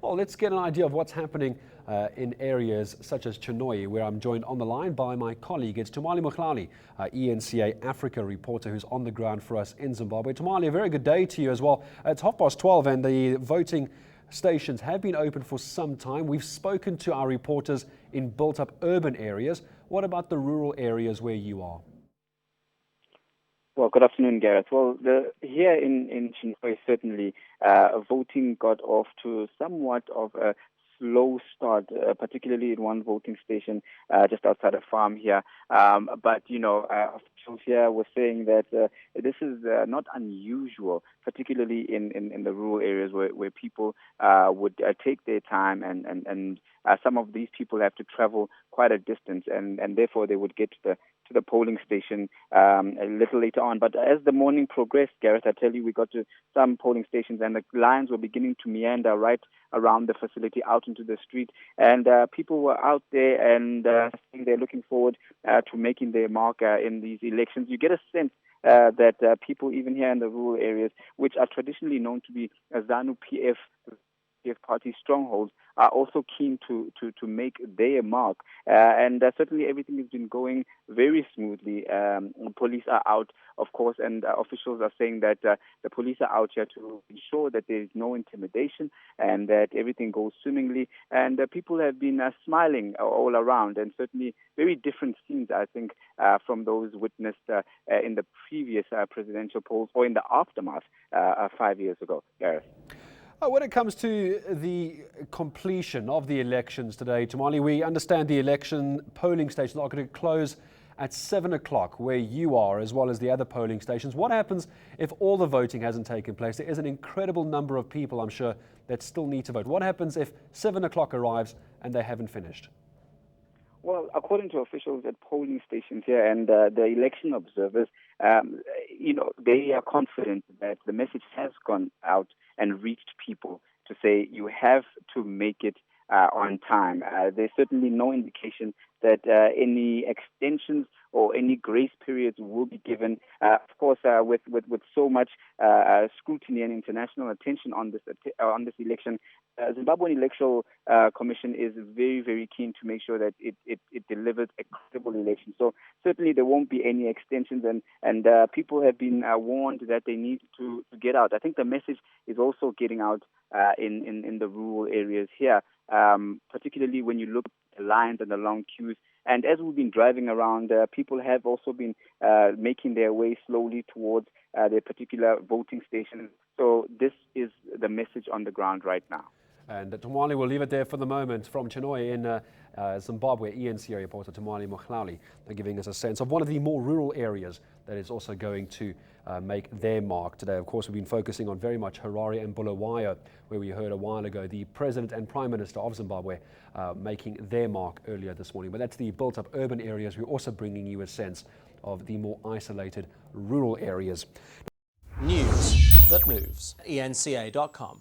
Well, let's get an idea of what's happening in areas such as Chinhoyi, where I'm joined on the line by my colleague. It's Tumaole Mohlaoli, eNCA Africa reporter who's on the ground for us in Zimbabwe. Tumaole, a very good day to you as well. It's 12:30 and the voting stations have been open for some time. We've spoken to our reporters in built-up urban areas. What about the rural areas where you are? Well, good afternoon, Gareth. Well, here in Chinhoyi, certainly voting got off to somewhat of a slow start, particularly in one voting station just outside a farm here. But, officials here were saying that this is not unusual, particularly in the rural areas where people would take their time and some of these people have to travel quite a distance and therefore they would get to the polling station a little later on. But as the morning progressed, Gareth, I tell you, we got to some polling stations and the lines were beginning to meander right around the facility out into the street. And people were out there and they're looking forward to making their mark in these elections. You get a sense that people, even here in the rural areas, which are traditionally known to be ZANU-PF party strongholds, are also keen to make their mark. And certainly everything has been going very smoothly. Police are out, of course, and officials are saying that the police are out here to ensure that there is no intimidation and that everything goes swimmingly. And people have been smiling all around, and certainly very different scenes, I think, from those witnessed in the previous presidential polls or in the aftermath 5 years ago, Gareth. When it comes to the completion of the elections today, Tumaole, we understand the election polling stations are going to close at 7 o'clock where you are, as well as the other polling stations. What happens if all the voting hasn't taken place? There is an incredible number of people, I'm sure, that still need to vote. What happens if 7 o'clock arrives and they haven't finished? Well, according to officials at polling stations here and the election observers, they are confident that the message has gone out and reached people to say you have to make it on time. There's certainly no indication that any extensions or any grace periods will be given. Of course, with so much scrutiny and international attention on this election, Zimbabwean Electoral Commission is very, very keen to make sure that it delivers a credible election. So certainly there won't be any extensions, and people have been warned that they need to get out. I think the message is also getting out in the rural areas here, particularly when you look at the lines and the long queues. And as we've been driving around, people have also been making their way slowly towards their particular voting stations. So this is the message on the ground right now. And Tumaole, we'll leave it there for the moment. From Chinhoyi in Zimbabwe, eNCA reporter Tumaole Mohlaoli, giving us a sense of one of the more rural areas that is also going to make their mark today. Of course, we've been focusing on very much Harare and Bulawayo, where we heard a while ago the President and Prime Minister of Zimbabwe making their mark earlier this morning. But that's the built-up urban areas. We're also bringing you a sense of the more isolated rural areas. News that moves. eNCA.com.